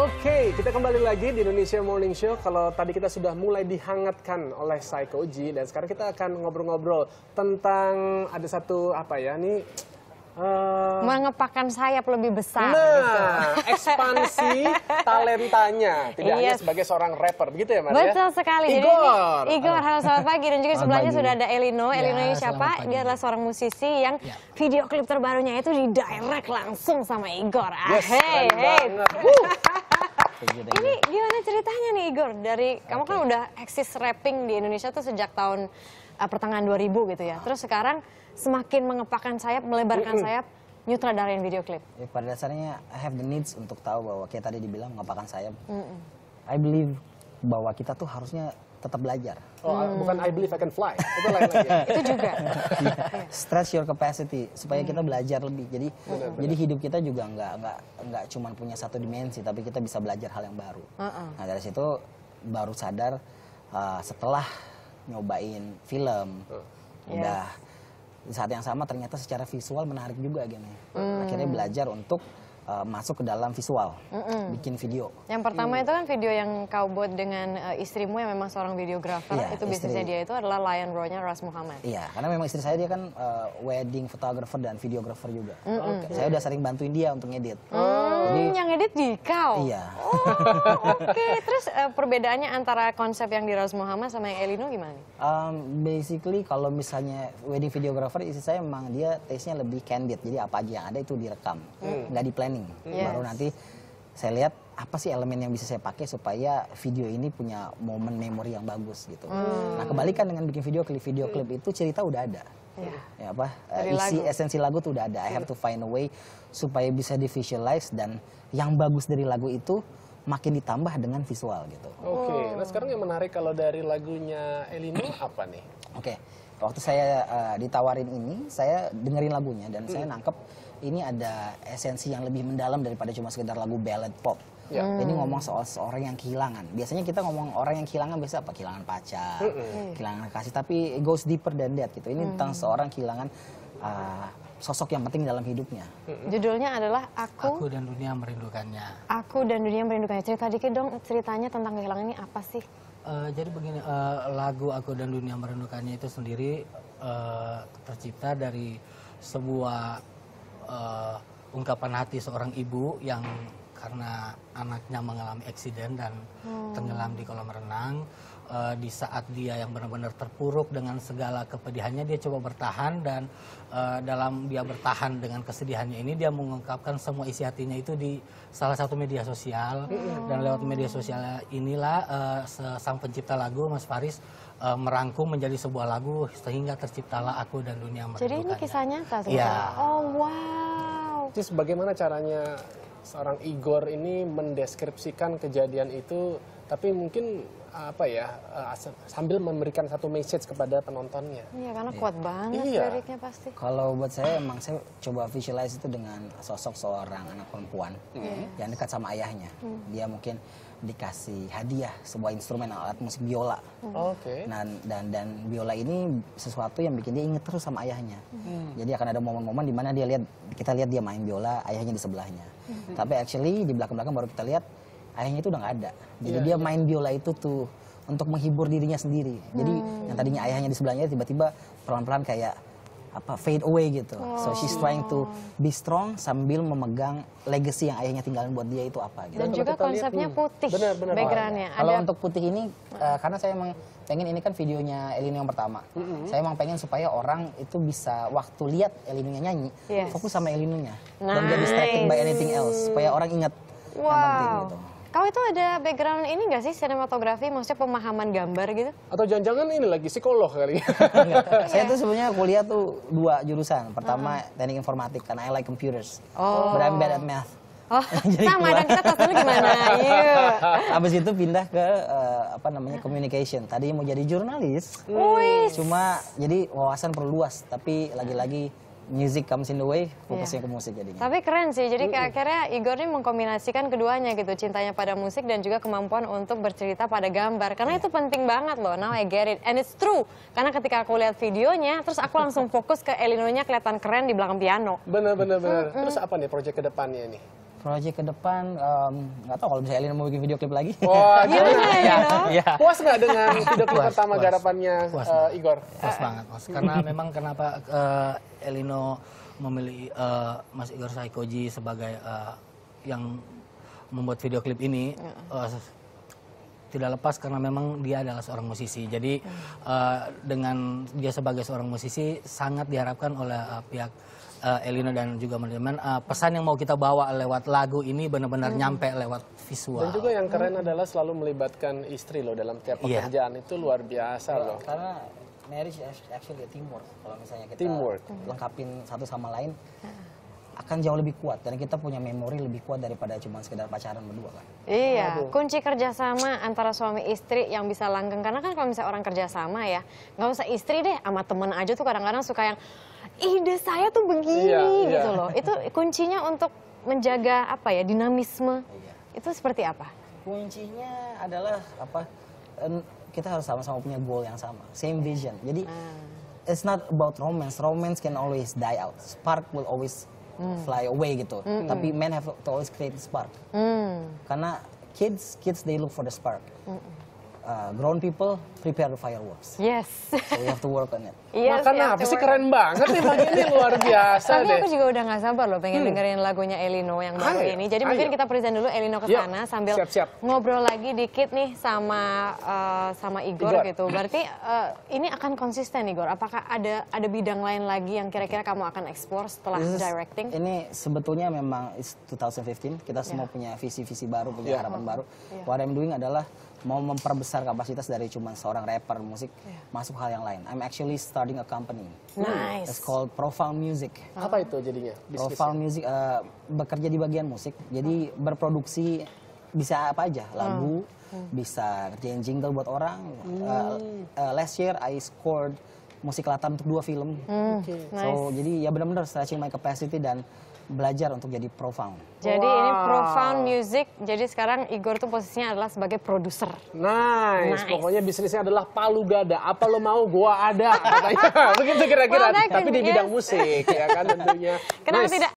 Oke, kita kembali lagi di Indonesia Morning Show. Kalau tadi kita sudah mulai dihangatkan oleh Psycho-G, dan sekarang kita akan ngobrol-ngobrol tentang ada satu mengepakkan sayap lebih besar. Nah, gitu. Ekspansi talentanya. Tidak hanya sebagai seorang rapper, begitu ya, Mar? Betul sekali. Igor. Jadi, Igor, halo selamat pagi. Dan juga sebelahnya sudah ada Elino. Ya, Elino ini siapa? pagi. Dia adalah seorang musisi yang video klip terbarunya itu didirect langsung sama Igor. Yes, Hey. banget. Ini gimana ceritanya nih Igor? Dari kamu kan udah eksis rapping di Indonesia tuh sejak tahun pertengahan 2000 gitu ya. Terus sekarang semakin mengepakkan sayap, melebarkan sayap, nyutradarain video klip. Ya, pada dasarnya I have the needs untuk tahu bahwa kayak tadi dibilang mengepakkan sayap. I believe bahwa kita tuh harusnya tetap belajar. Oh, bukan I believe I can fly. Itu lain lagi. Itu juga. Stretch your capacity supaya kita belajar lebih. Jadi hidup kita juga nggak cuma punya satu dimensi, tapi kita bisa belajar hal yang baru. Nah dari situ baru sadar setelah nyobain film, udah di saat yang sama ternyata secara visual menarik juga gamenya. Akhirnya belajar untuk masuk ke dalam visual, bikin video. Yang pertama itu kan video yang kau buat dengan istrimu yang memang seorang videografer. Iya, itu bisnisnya dia itu adalah Lion Raw-nya Ras Muhammad. Iya, karena memang istri saya dia kan wedding photographer dan videographer juga. Saya udah sering bantuin dia untuk ngedit. Jadi yang edit di kau? Iya. Oh, oke. Terus perbedaannya antara konsep yang di Ras Muhammad sama yang Elino gimana? Basically kalau misalnya wedding videographer istri saya memang dia taste-nya lebih candid. Jadi apa aja yang ada itu direkam, nggak di planning. Baru nanti saya lihat apa sih elemen yang bisa saya pakai supaya video ini punya momen memori yang bagus gitu. Nah kebalikan dengan bikin video klip itu cerita udah ada. Ya apa isi esensi lagu tuh udah ada. I have to find a way supaya bisa di visualize dan yang bagus dari lagu itu makin ditambah dengan visual gitu. Oke, nah sekarang yang menarik kalau dari lagunya Elino apa nih? Oke, waktu saya ditawarin ini, saya dengerin lagunya dan saya nangkep ini ada esensi yang lebih mendalam daripada cuma sekedar lagu ballad pop. Ini ngomong soal seorang yang kehilangan. Biasanya kita ngomong orang yang kehilangan biasa apa? Kehilangan pacar, kehilangan kasih. Tapi it goes deeper than that gitu. Ini tentang seorang kehilangan sosok yang penting dalam hidupnya. Judulnya adalah Aku dan Dunia Merindukannya. Aku dan Dunia Merindukannya. Cerita dikit dong ceritanya tentang kehilangan ini apa sih? Jadi begini, lagu Aku dan Dunia Merindukannya itu sendiri tercipta dari sebuah ungkapan hati seorang ibu yang karena anaknya mengalami eksiden dan tenggelam di kolam renang. Di saat dia yang benar-benar terpuruk dengan segala kepedihannya, dia coba bertahan dan dalam dia bertahan dengan kesedihannya ini dia mengungkapkan semua isi hatinya itu di salah satu media sosial. Dan lewat media sosial inilah sang pencipta lagu Mas Faris merangkum menjadi sebuah lagu sehingga terciptalah Aku dan Dunia Merindukannya. Jadi ini kisah nyata sebenarnya? Iya. Oh wow. Terus bagaimana caranya seorang Igor ini mendeskripsikan kejadian itu, tapi mungkin sambil memberikan satu message kepada penontonnya? Iya, karena kuat banget liriknya pasti. Kalau buat saya emang saya coba visualize itu dengan sosok seorang anak perempuan yang dekat sama ayahnya. Dia mungkin dikasih hadiah sebuah instrumen alat musik biola. Dan biola ini sesuatu yang bikin dia inget terus sama ayahnya. Jadi akan ada momen-momen di mana kita lihat dia main biola, ayahnya di sebelahnya. Tapi actually di belakang-belakang baru kita lihat ayahnya itu udah nggak ada. Jadi dia main biola itu tuh untuk menghibur dirinya sendiri. Jadi yang tadinya ayahnya di sebelahnya tiba-tiba pelan-pelan kayak fade away gitu. So she's trying to be strong sambil memegang legacy yang ayahnya tinggalin buat dia itu apa gitu. Dan juga konsepnya putih backgroundnya. Kalau untuk putih ini karena saya emang pengen ini kan videonya Elino yang pertama. Saya emang pengen supaya orang itu bisa waktu lihat Elinonya nyanyi fokus sama Elinonya. Don't get distracted by anything else. Supaya orang ingat yang penting gitu. Kau itu ada background ini nggak sih, sinematografi, maksudnya pemahaman gambar gitu? Atau jangan-jangan ini lagi psikolog kali? Saya tuh sebenarnya kuliah tuh 2 jurusan. Pertama teknik informatik karena I like computers. But I'm bad at math. Oh, sama dan kita tes dulu gimana? Iya. Habis itu pindah ke communication. Tadi mau jadi jurnalis. Cuma jadi wawasan perlu luas, tapi lagi-lagi music comes in the way, fokusnya ke musik jadinya. Tapi keren sih, jadi akhirnya Igor ini mengkombinasikan keduanya gitu, cintanya pada musik dan juga kemampuan untuk bercerita pada gambar. Karena itu penting banget loh, now I get it. And it's true, karena ketika aku lihat videonya, terus aku langsung fokus ke Elinonya kelihatan keren di belakang piano. Bener. Terus apa nih proyek kedepannya nih? Proyek ke depan, nggak tahu kalau misalnya Elina mau bikin video klip lagi. Wah, gimana? Iya. Puas nggak dengan video klip pertama puas. garapannya Igor? Puas banget, Mas. Karena memang kenapa Elino memilih Mas Igor Saikoji sebagai yang membuat video klip ini tidak lepas karena memang dia adalah seorang musisi. Jadi dengan dia sebagai seorang musisi sangat diharapkan oleh pihak Elino dan juga manajemen pesan yang mau kita bawa lewat lagu ini benar-benar nyampe lewat visual. Dan juga yang keren adalah selalu melibatkan istri loh dalam tiap pekerjaan. Itu luar biasa loh. Karena marriage is actually a teamwork. Kalau misalnya kita Teamwork. lengkapin satu sama lain, akan jauh lebih kuat. Dan kita punya memori lebih kuat daripada cuma sekedar pacaran berdua kan. Iya, kunci kerjasama antara suami istri yang bisa langgeng. Karena kan kalau misalnya orang kerjasama ya, nggak usah istri deh, sama temen aja tuh kadang-kadang suka yang, ide saya tuh begini gitu loh. Itu kuncinya untuk menjaga apa ya, dinamisme. Itu seperti apa? Kuncinya adalah apa? Kita harus sama-sama punya goal yang sama, same vision. Jadi it's not about romance. Romance can always die out. Spark will always fly away gitu. Tapi men have to always create the spark. Karena kids they look for the spark. Grown people prepare the fireworks. Yes. So we have to work on it. Yes, Makanya apa sih keren banget nih pagi ini luar biasa Tapi deh. aku juga udah gak sabar loh pengen dengerin lagunya Elino yang baru ini. Jadi mungkin kita present dulu Elino ke sana sambil siap-siap. ngobrol lagi dikit nih sama Igor gitu. Berarti ini akan konsisten Igor. Apakah ada bidang lain lagi yang kira-kira kamu akan explore setelah directing? Ini sebetulnya memang it's 2015. Kita semua punya visi-visi baru, punya harapan baru. What I'm doing adalah mau memperbesar kapasitas dari cuma seorang rapper musik masuk hal yang lain. I'm actually starting a company. Nice. It's called Profound Music. Apa itu jadinya? Profound Music bekerja di bagian musik. Jadi berproduksi bisa apa aja, lagu, bisa kerjain jingle buat orang. Last year I scored musik latar untuk 2 film. So jadi ya benar-benar stretching my capacity dan belajar untuk jadi profound. Jadi ini Profound Music. Jadi sekarang Igor tuh posisinya adalah sebagai produser. Nice. Pokoknya bisnisnya adalah palu gada. Apa lo mau, gua ada katanya. Begitu kira-kira. Well, Tapi di bidang musik ya kan tentunya. Kenapa tidak